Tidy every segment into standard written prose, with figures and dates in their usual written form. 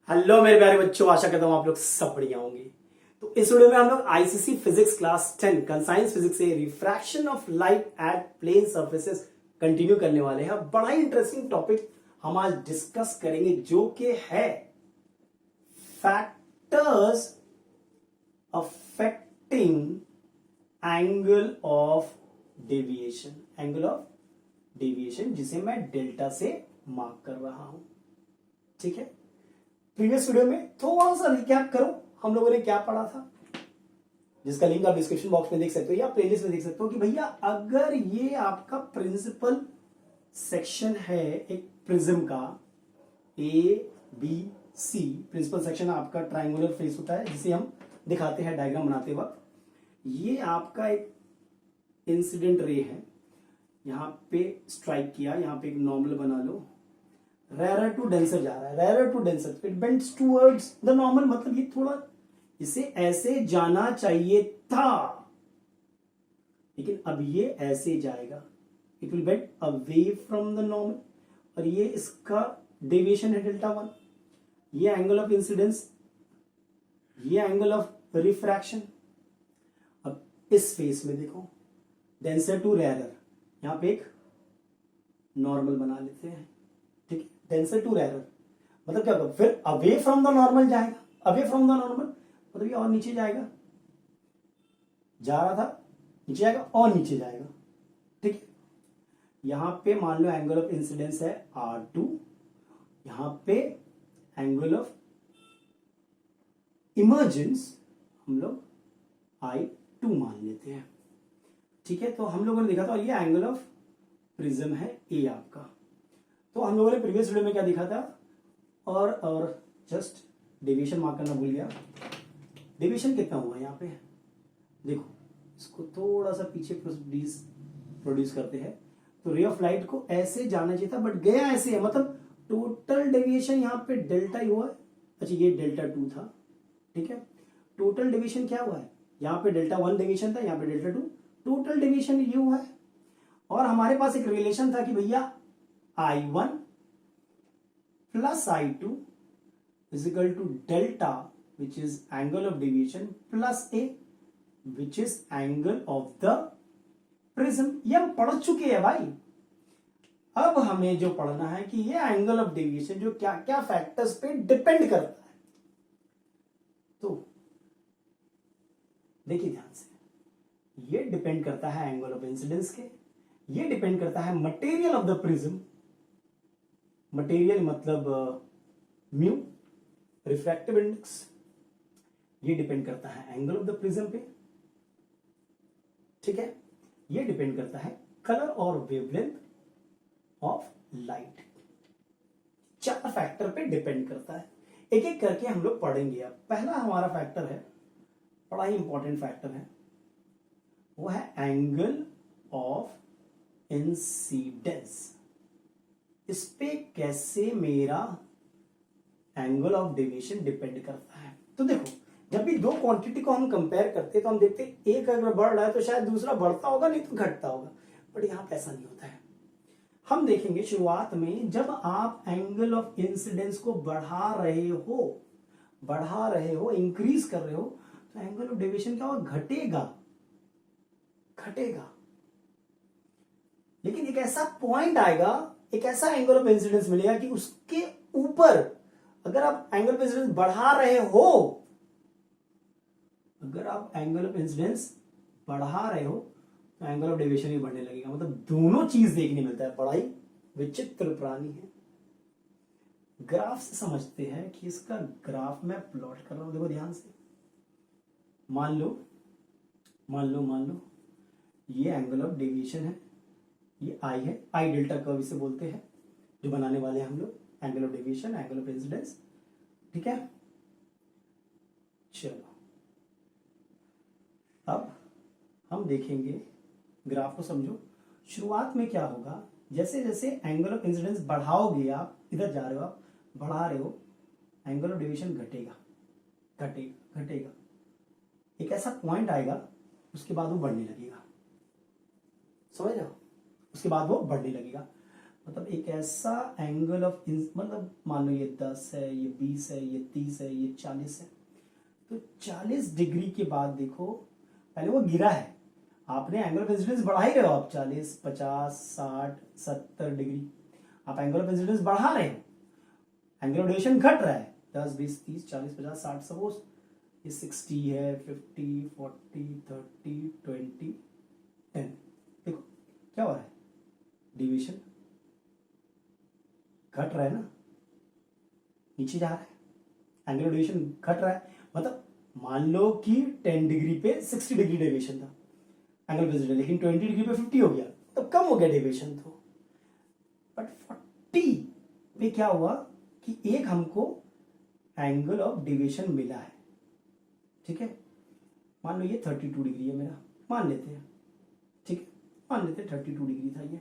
Hello मेरे प्यारे बच्चों, आशा करता हूं आप लोग सब बढ़िया होंगे। तो इस वीडियो में हम लोग आईसीसी फिजिक्स क्लास 10 कंसाइंस फिजिक्स से refraction of light at plane surfaces continue करने वाले हैं। बड़ा ही इंटरेस्टिंग टॉपिक हम आज डिस्कस करेंगे, जो कि है factors affecting angle of deviation. Angle of deviation जिसे मैं डेल्टा से मार्क कर रहा हूं। ठीक है, प्रीवियस वीडियो में थोड़ा सा रिकैप करो, हम लोगों ने क्या पढ़ा था, जिसका लिंक आप डिस्क्रिप्शन बॉक्स में देख सकते हो या प्लेलिस्ट में देख सकते हो कि भैया अगर ये आपका प्रिंसिपल सेक्शन है एक प्रिज्म का A B C, principal section आपका ट्राइंगुलर फेस होता है जिसे हम दिखाते हैं डायग्राम बनाते वक्त। ये आपका एक इंसिडेंट रे है, यहां पे स्ट्राइक किया, यहां पे एक नॉर्मल बना लो, रेयर टू डेंसर जा रहा है, rare to denser, it bends towards the normal, मतलब ये थोड़ा इसे ऐसे जाना चाहिए था, लेकिन अब ये ऐसे जाएगा, it will bend away from the normal. और ये इसका डेविएशन है डेल्टा 1, ये एंगल ऑफ इंसिडेंस, ये एंगल ऑफ रिफ्रैक्शन। अब इस फेस में देखो, डेंसर टू रेयर, यहां पे एक नॉर्मल बना लेते हैं। ठीक है, डेंसर टू रेयर मतलब क्या होगा, फिर अवे फ्रॉम द नॉर्मल जाएगा, अवे फ्रॉम द नॉर्मल मतलब ये और नीचे जाएगा, जा रहा था नीचे जाएगा और नीचे जाएगा। ठीक है, यहां पे मान लो एंगल ऑफ इंसिडेंस है R2, यहां पे एंगल ऑफ इमर्जेंस हम लोग I2 मान लेते हैं। ठीक है, तो हम लोगों ने देखा था ये एंगल ऑफ प्रिज्म है ए आपका। तो हम लोगों ने प्रीवियस वीडियो में क्या देखा था, और जस्ट डेविएशन मार्क करना भूल गया। डेविएशन कितना हुआ यहाँ पे, देखो इसको थोड़ा सा पीछे प्रोड्यूस करते हैं, तो रे ऑफ लाइट को ऐसे जाना चाहिए था बट गया ऐसे है, मतलब टोटल डेविएशन यहाँ पे डेल्टा ही हुआ है। अच्छा, ये डेल्टा 2 था। ठीक है, टोटल डेविएशन क्या हुआ है, यहाँ पे डेल्टा 1 डेविएशन था, यहाँ पे डेल्टा 2, टोटल डेविएशन ये हुआ है। और हमारे पास एक रिलेशन था कि भैया I1 plus I2 is equal to delta, which is angle of deviation, plus A, which is angle of the prism। ये हम पढ़ चुके हैं भाई। अब हमें जो पढ़ना है कि ये एंगल ऑफ डेविएशन जो क्या क्या फैक्टर्स पे डिपेंड करता है। तो देखिए ध्यान से, ये डिपेंड करता है एंगल ऑफ इंसिडेंस के, ये डिपेंड करता है material of the prism, material मतलब म्यू, रिफ्रैक्टिव इंडेक्स, ये डिपेंड करता है एंगल ऑफ द प्रिज्म पे। ठीक है, ये डिपेंड करता है कलर और वेवलेंथ ऑफ लाइट। 4 फैक्टर पे डिपेंड करता है, एक एक करके हम लोग पढ़ेंगे। अब पहला हमारा फैक्टर है, बड़ा ही इंपॉर्टेंट फैक्टर है, वो है एंगल ऑफ इंसिडेंस। इस पे कैसे मेरा एंगल ऑफ डेविएशन डिपेंड करता है। तो देखो, जब भी दो क्वांटिटी को हम कंपेयर करते हैं तो हम देखते हैं एक अगर बढ़ रहा है तो शायद दूसरा बढ़ता होगा, नहीं तो घटता होगा, बट यहां पे ऐसा नहीं होता है। हम देखेंगे शुरुआत में जब आप एंगल ऑफ इंसिडेंस को बढ़ा रहे हो, इंक्रीज कर रहे हो, तो एंगल ऑफ डेविएशन क्या होगा, घटेगा। लेकिन एक ऐसा पॉइंट आएगा, एक ऐसा एंगल ऑफ इंसिडेंस मिलेगा कि उसके ऊपर अगर आप एंगल ऑफ इंसिडेंस बढ़ा रहे हो, तो एंगल ऑफ डेविएशन भी बढ़ने लगेगा। मतलब दोनों चीज देखने मिलता है, बड़ा ही विचित्र प्राणी है। ग्राफ से समझते हैं कि इसका ग्राफ मैं प्लॉट कर रहा हूं, देखो ध्यान से। मान लो ये एंगल ऑफ डेविएशन है, ये आई है, आई डेल्टा कर्व इसे बोलते हैं, जो बनाने वाले हैं हम लोग, angle of deviation, angle of incidence. ठीक है, चलो अब हम देखेंगे, ग्राफ को समझो। शुरुआत में क्या होगा, जैसे जैसे एंगल ऑफ इंसिडेंस बढ़ाओगे, आप इधर जा रहे हो, आप बढ़ा रहे हो, एंगल ऑफ डेविएशन घटेगा। एक ऐसा पॉइंट आएगा, उसके बाद वो बढ़ने लगेगा, समझ रहे हो, उसके बाद वो बढ़ने लगेगा। मतलब एक ऐसा एंगल ऑफ मतलब मान लो ये 10 है, ये 20 है, ये 30 है, ये 40 है, तो 40 डिग्री के बाद देखो पहले वो गिरा है, आपने एंगल ऑफ इंसिडेंस बढ़ा ही रहे हो, आप 40, 50, 60, 70 डिग्री आप एंगल ऑफ इंसिडेंस बढ़ा रहे हो, एंगल ऑफ डेविएशन घट रहा है 10, 20, 30, 40, 50, 60, सपोज ये 60 है, 50, 40, 30, 20, 10। देखो क्या हो रहा है, डिविएशन घट रहा है ना, नीचे जा रहा है, एंगल ऑफ डेविएशन घट रहा है, मतलब मान लो कि 10 डिग्री पे 60 डिग्री डेविएशन था एंगल ऑफ इंसिडेंस, लेकिन 20 डिग्री पे 50 हो गया, तो कम हो गया डेविएशन। तो बट 40 पे क्या हुआ कि एक हमको एंगल ऑफ डेविएशन मिला है, ठीक है, मान लो ये 32 डिग्री है मेरा, मान लेते हैं, ठीक है, मान लेते हैं 32 डिग्री था, ये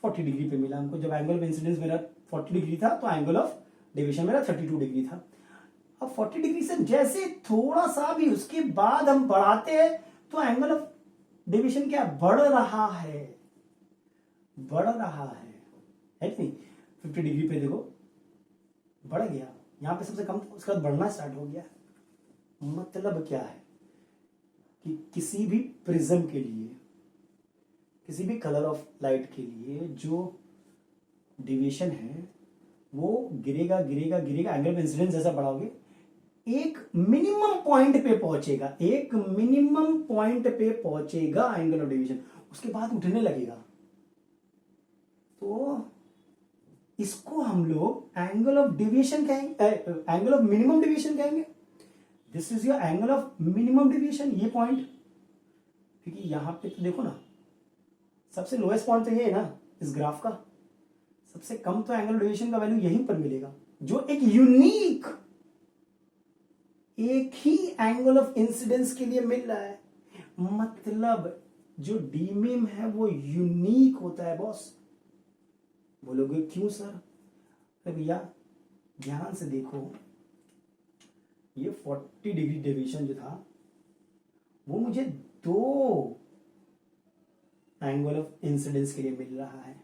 40 डिग्री पे मिला हमको, जब एंगल ऑफ इंसिडेंस मेरा 40 डिग्री था तो एंगल ऑफ डेविएशन मेरा 32 डिग्री था। अब 40 डिग्री से जैसे थोड़ा सा भी उसके बाद हम बढ़ाते हैं तो एंगल ऑफ डेविएशन क्या बढ़ रहा है, बढ़ रहा है कि नहीं, 50 डिग्री पे देखो बढ़ गया, यहां पे सबसे कम था, उसके बाद बढ़ना स्टार्ट हो गया। मतलब क्या है कि किसी भी प्रिज्म के लिए, किसी भी कलर ऑफ लाइट के लिए जो डिविएशन है वो गिरेगा गिरेगा गिरेगा, एंगल ऑफ इंसिडेंस जैसा बढ़ाओगे एक मिनिमम पॉइंट पे पहुंचेगा, एक मिनिमम पॉइंट पे पहुंचेगा एंगल ऑफ डेविएशन, उसके बाद उठने लगेगा। तो इसको हम लोग एंगल ऑफ डेविएशन कहेंगे, एंगल ऑफ मिनिमम डेविएशन कहेंगे। This is your angle of minimum deviation, ये पॉइंट, क्योंकि यहां पे तो देखो ना सबसे लोएस्ट पॉइंट तो ये है ना इस ग्राफ का, सबसे कम तो एंगल ऑफ डेविएशन का वैल्यू यहीं पर मिलेगा, जो एक यूनिक, एक ही एंगल ऑफ इंसिडेंस के लिए मिल रहा है। मतलब जो डीमिम है वो यूनिक होता है बॉस। बोलोगे क्यों सर? अरे भैया ध्यान से देखो, ये 40 डिग्री डेविएशन जो था वो मुझे 2 एंगल ऑफ इंसिडेंस के लिए मिल रहा है,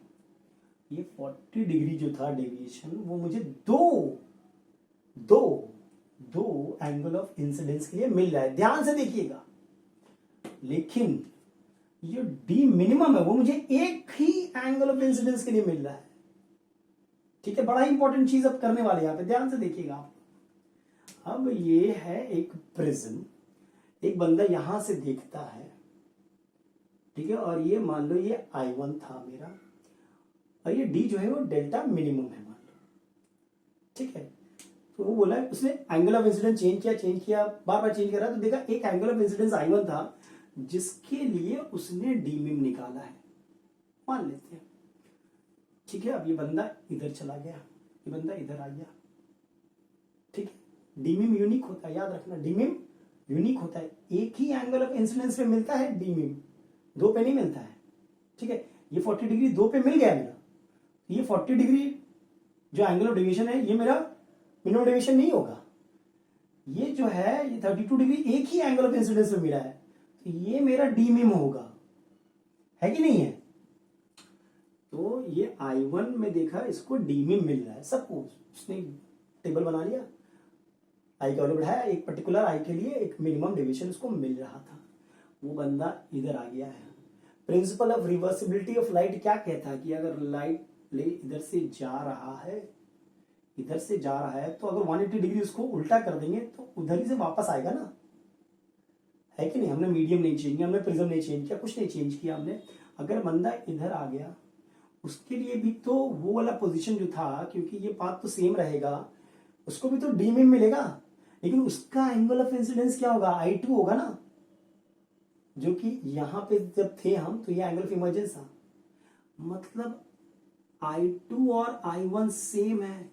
ये 40 डिग्री जो था डेविएशन वो मुझे दो एंगल ऑफ इंसिडेंस के लिए मिल रहा है, ध्यान से देखिएगा। लेकिन ये डी मिनिमम है वो मुझे एक ही एंगल ऑफ इंसिडेंस के लिए मिल रहा है, ठीक है। बड़ा इंपॉर्टेंट चीज अब करने वाले यहां पे, ध्यान से देखिएगा आप। अब ये है एक प्रिज्म, एक बंदा यहां से देखता है, ठीक है, और ये मान लो ये I1 था मेरा, और ये D जो है वो डेल्टा मिनिमम है मान लो, ठीक है। तो वो बोला उसने एंगल ऑफ इंसिडेंस चेंज किया, बार बार चेंज कर रहा, तो देखा एक एंगल ऑफ इंसिडेंस I1 था जिसके लिए उसने डी मिम निकाला है, मान लेते हैं, ठीक है। अब ये बंदा इधर चला गया, ये बंदा इधर आ गया, ठीक है। डी मिम यूनिक होता है, याद रखना, डी मिम यूनिक होता है, एक ही एंगल ऑफ इंसिडेंस पे मिलता है डी मिम, 2 पे नहीं मिलता है, ठीक है। ये 40 डिग्री 2 पे मिल गया मेरा, ये 40 डिग्री जो एंगल ऑफ डेविएशन है ये मेरा मिनिमम डेविएशन नहीं होगा, ये जो है ये 32 डिग्री एक ही एंगल ऑफ इंसिडेंस में मिला है, तो ये मेरा डी मिम होगा, है कि नहीं है। तो ये I1 में देखा इसको डी मिम मिल रहा है, सपोज उसने टेबल बना लिया, आई का वैल्यू बढ़ाया, एक पर्टिकुलर आई के लिए एक मिनिमम डेविएशन उसको मिल रहा था, वो बंदा इधर आ गया है। Principle of reversibility of light क्या कहता है कि अगर लाइट ले इधर से जा रहा है, इधर से जा रहा है, तो अगर 180 डिग्री उसको उल्टा कर देंगे तो उधर ही से वापस आएगा ना, है कि नहीं। हमने मीडियम नहीं चेंज किया, हमने प्रिज्म नहीं चेंज किया, कुछ नहीं चेंज किया हमने। अगर बंदा इधर आ गया उसके लिए भी तो वो वाला पोजीशन जो था, क्योंकि ये पाथ तो सेम रहेगा, उसको भी तो डी मिम मिलेगा, लेकिन उसका एंगल ऑफ इंसिडेंस क्या होगा, I2 होगा ना, जो कि यहां पे जब थे हम तो ये एंगल ऑफ इमर्जेंस था। मतलब I2 और I1 सेम है,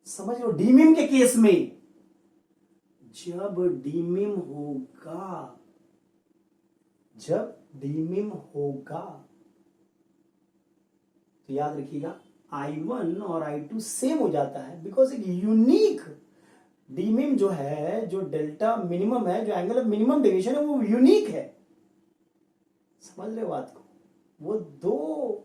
समझ लो। डीमिम के केस में जब डीमिम होगा, जब डीमिम होगा तो याद रखिएगा I1 और I2 सेम हो जाता है, बिकॉज एक यूनिक डीमिम जो है, जो डेल्टा मिनिमम है, जो एंगल ऑफ मिनिमम डेविएशन है वो यूनिक है, समझ रहे हो बात को। वो 2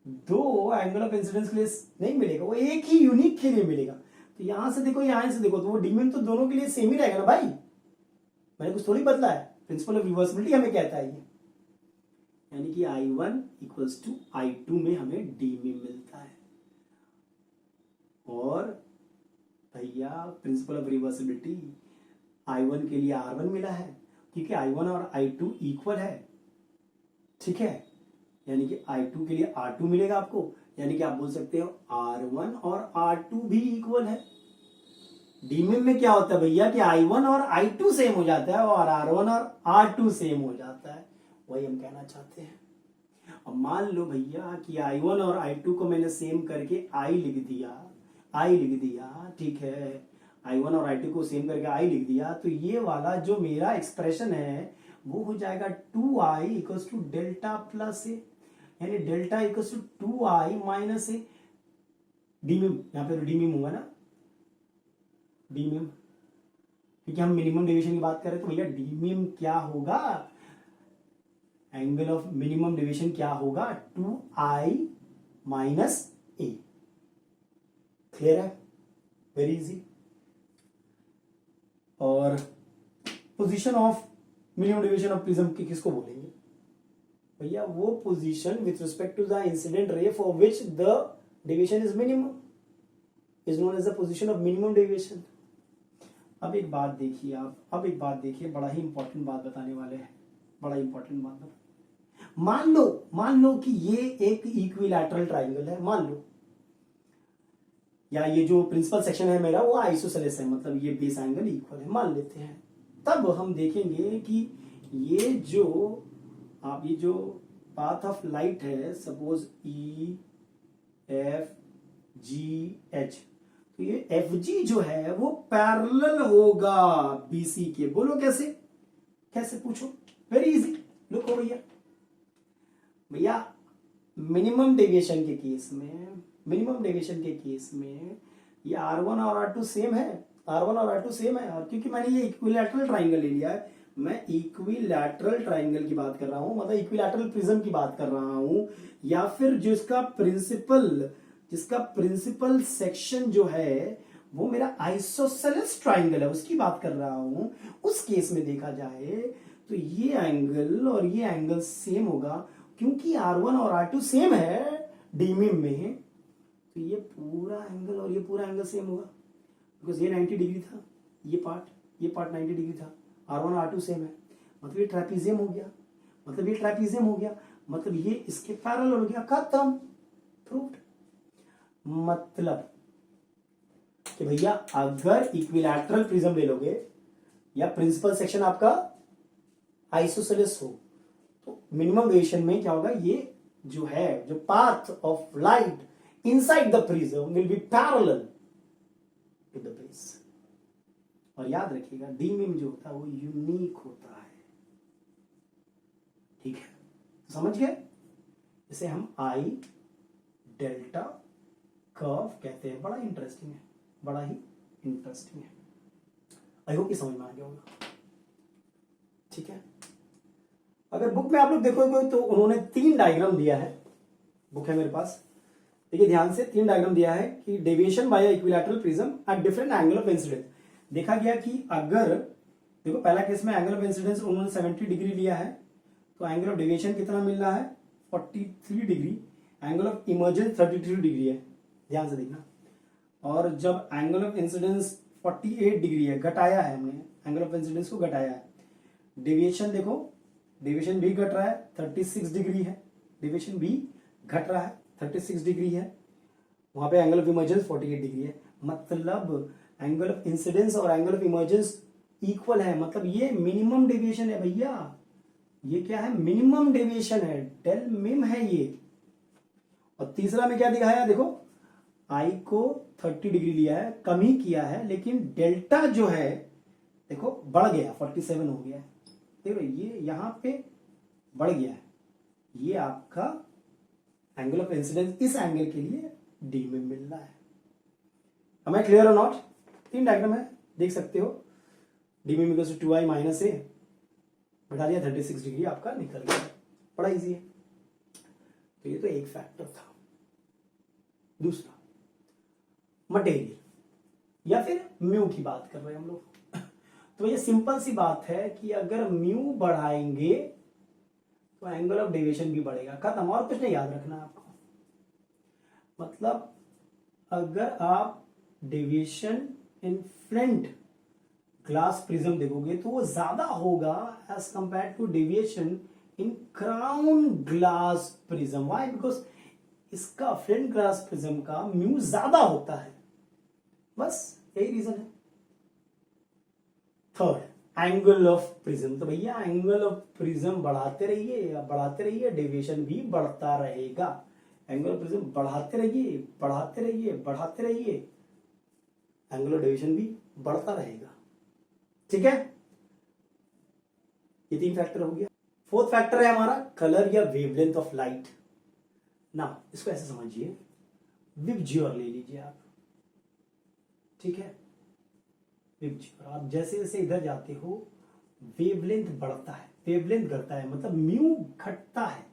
दो एंगल ऑफ इंसिडेंस के लिए नहीं मिलेगा, वो एक ही यूनिक के लिए मिलेगा। तो यहां से देखो यहां से देखो तो वो डीमिम तो दोनों के लिए सेम ही रहेगा ना भाई, मैंने कुछ थोड़ी बदला है, प्रिंसिपल ऑफ रिवर्सिबिलिटी हमें कहता है ये। यानी कि I1 इक्वल्स टू I2 में हमें डीमिम मिलता है। और भैया प्रिंसिपल ऑफ रिवर्सिबिलिटी I1 के लिए R1 मिला है, क्योंकि I1 और I2 इक्वल है, ठीक है। यानी कि I2 के लिए R2 मिलेगा आपको, यानी कि आप बोल सकते हो R1 और R2 भी इक्वल है। डीमिम में क्या होता है भैया कि I1 और I2 सेम हो जाता है और R1 और R2 सेम हो जाता है, वही हम कहना चाहते हैं। अब मान लो भैया कि I1 और I2 को मैंने सेम करके I लिख दिया, ठीक है, I1 और I2 को सेम करके I लिख दिया, तो ये वाला जो मेरा एक्सप्रेशन है वो हो जाएगा 2I equals to delta plus A, यानी delta equals to 2I minus A. डीमिम यहाँ पे तो डीमिम होगा ना, डीमिम, क्योंकि हम मिनिमम डेविएशन की बात कर रहे हैं, तो भैया डीमिम क्या होगा, एंगल ऑफ मिनिमम डेविएशन क्या होगा 2I माइनस ए। क्लियर है, वेरी इजी। और position of minimum deviation of prism की किसको बोलेंगे भैया, वो position with respect to the incident ray for which the deviation is minimum is known as the position of minimum deviation. अब एक बात देखिए आप, बड़ा ही इंपॉर्टेंट बात बताने वाले हैं, बड़ा इंपॉर्टेंट बात। मान लो कि ये एक इक्विलैटरल ट्राइंगल है, मान लो, या ये जो प्रिंसिपल सेक्शन है मेरा वो आइसोसेलेस है, मतलब ये बेस एंगल इक्वल है, मान लेते हैं। तब हम देखेंगे कि ये जो पाथ ऑफ लाइट है, suppose E F G H, तो ये FG जो है वो पैरेलल होगा BC के। बोलो कैसे, कैसे पूछो, वेरी इजी, लुको भैया मिनिमम डेविएशन के केस में ये R1 और R2 सेम है, और क्योंकि मैंने ये इक्विलैटरल ट्राइंगल ले लिया है, मैं इक्विलैटरल ट्राइंगल की बात कर रहा हूं, मतलब इक्विलैटरल प्रिज्म की बात कर रहा हूं, या फिर जिसका प्रिंसिपल सेक्शन जो है वो मेरा आइसोसेलेस ट्राइंगल है उसकी बात कर रहा हूं। उस केस में देखा जाए तो ये एंगल और ये एंगल सेम होगा, क्योंकि R1 और R2 सेम है डीमिम में, तो ये पूरा एंगल और ये पूरा एंगल सेम होगा, बिकॉज ये 90 डिग्री था, ये पार्ट 90 डिग्री था, R1 और R2 सेम है, मतलब ये ट्रेपीजियम हो गया, मतलब ये इसके पैरेलल हो गया, खत्म, प्रूव्ड। मतलब कि भैया अगर इक्विलैटरल प्रिज्म ले लोगे या प्रिंसिपल सेक्शन आपका आइसोसेलेस हो, तो मिनिमम डेविएशन में क्या होगा, ये जो path of light inside the prism will be parallel to the base. और याद रखिएगा डीमिम जो होता है वो यूनिक होता है, ठीक है, तो समझ गए। इसे हम I डेल्टा कर्व कहते हैं, बड़ा ही इंटरेस्टिंग है, आई होप कि समझ में आ गया होगा, ठीक है। अगर बुक में आप लोग देखोगे तो उन्होंने 3 डायग्राम दिया है, बुक है मेरे पास, देखिए ध्यान से, 3 डायग्राम दिया है कि deviation by equilateral prism at different angle of incidence. देखा गया कि अगर देखो पहला केस में एंगल ऑफ इंसिडेंस उन्होंने 70 डिग्री लिया है, तो एंगल ऑफ डेविएशन कितना मिल रहा है 43 degree, angle of emergence 33 degree है, ध्यान से देखना। और जब एंगल ऑफ इंसिडेंस 48 डिग्री है, घटाया है हमने, एंगल ऑफ इंसिडेंस को घटाया है। डेविएशन देखो, डेविएशन भी घट रहा है, 36 डिग्री है, डेविएशन भी घट रहा है, 36 डिग्री है, वहां पे एंगल ऑफ इमर्जेंस 48 डिग्री है, मतलब एंगल ऑफ इंसिडेंस और एंगल ऑफ इमर्जेंस इक्वल है, मतलब ये मिनिमम डेविएशन है भैया, ये क्या है, मिनिमम डेविएशन है, डेल मिम है ये। और तीसरा में क्या दिखाया, देखो I को 30 डिग्री लिया है, कम ही किया है, लेकिन डेल्टा जो है देखो बढ़ गया, 47 हो गया है, देखो ये यहां पे बढ़ गया है, ये आपका एंगल ऑफ इंसिडेंस इस एंगल के लिए डी में मिल रहा है। am I clear or not? 3 diagram है, देख सकते हो, डी में इक्वल टू 2I माइनस ए, बढ़ा दिया 36 डिग्री आपका निकल गया, बड़ा इजी है। तो ये तो एक फैक्टर था। दूसरा मटेरियल या फिर म्यू की बात कर रहे हैं हम लोग। तो ये सिंपल सी बात है कि अगर म्यू बढ़ाएंगे तो एंगल ऑफ डेविएशन भी बढ़ेगा, खत्म, और कुछ नहीं याद रखना है आपको। मतलब अगर आप deviation in flint glass prism देखोगे तो वो ज्यादा होगा as compare to deviation in crown glass prism. Why? Because इसका फ्रंट ग्लास प्रिज्म का म्यू ज्यादा होता है, बस यही रीजन है। Third, angle of prism. तो भैया एंगल ऑफ प्रिज्म बढ़ाते रहिए, डेविएशन भी बढ़ता रहेगा। एंगल ऑफ प्रिज्म बढ़ाते रहिए, एंगल ऑफ डेविएशन भी बढ़ता रहेगा। ठीक है, ये 3 फैक्टर हो गया। फोर्थ फैक्टर है हमारा कलर या वेवलेंथ ऑफ लाइट। ना इसको ऐसे समझिए, विबज्योर ले लीजिए आप, ठीक है, विबज्योर। आप जैसे जैसे इधर जाते हो वेवलेंथ बढ़ता है, वेवलेंथ घटता है, मतलब म्यू घटता है,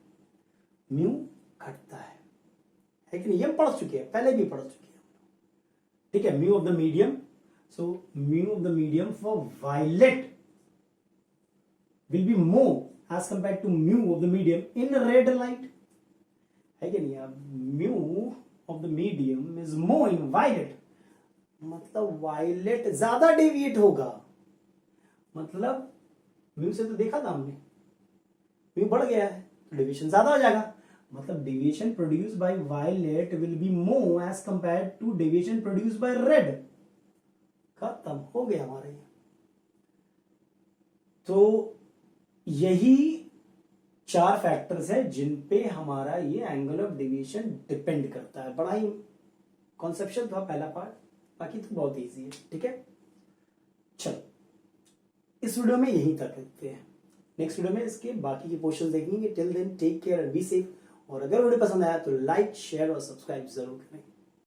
कि नहीं? ये पढ़ चुके हैं, पहले भी पढ़ चुके हैं, ठीक है। Mu of the medium, so mu of the medium for violet will be more as compared to mu of the medium in red light, है कि नहीं? mu of the medium is more in violet, मतलब violet ज्यादा deviate होगा। मतलब mu से तो देखा था हमने, म्यू बढ़ गया है तो डेविएशन ज्यादा हो जाएगा, मतलब deviation produce by violet will be more as compare to deviation produce by red. खत्म हो गया हमारे यहाँ। तो यही 4 फैक्टर्स है जिन पे हमारा ये एंगल ऑफ डेविएशन डिपेंड करता है। बड़ा ही कॉन्सेप्शन था पहला पार्ट, बाकी तो बहुत इजी है, ठीक है। चलो इस वीडियो में यहीं तक रखते हैं, नेक्स्ट वीडियो में इसके बाकी के क्वेश्चंस देखेंगे। Till then take care and be safe, और अगर वीडियो पसंद आया तो लाइक, शेयर और सब्सक्राइब जरूर करें।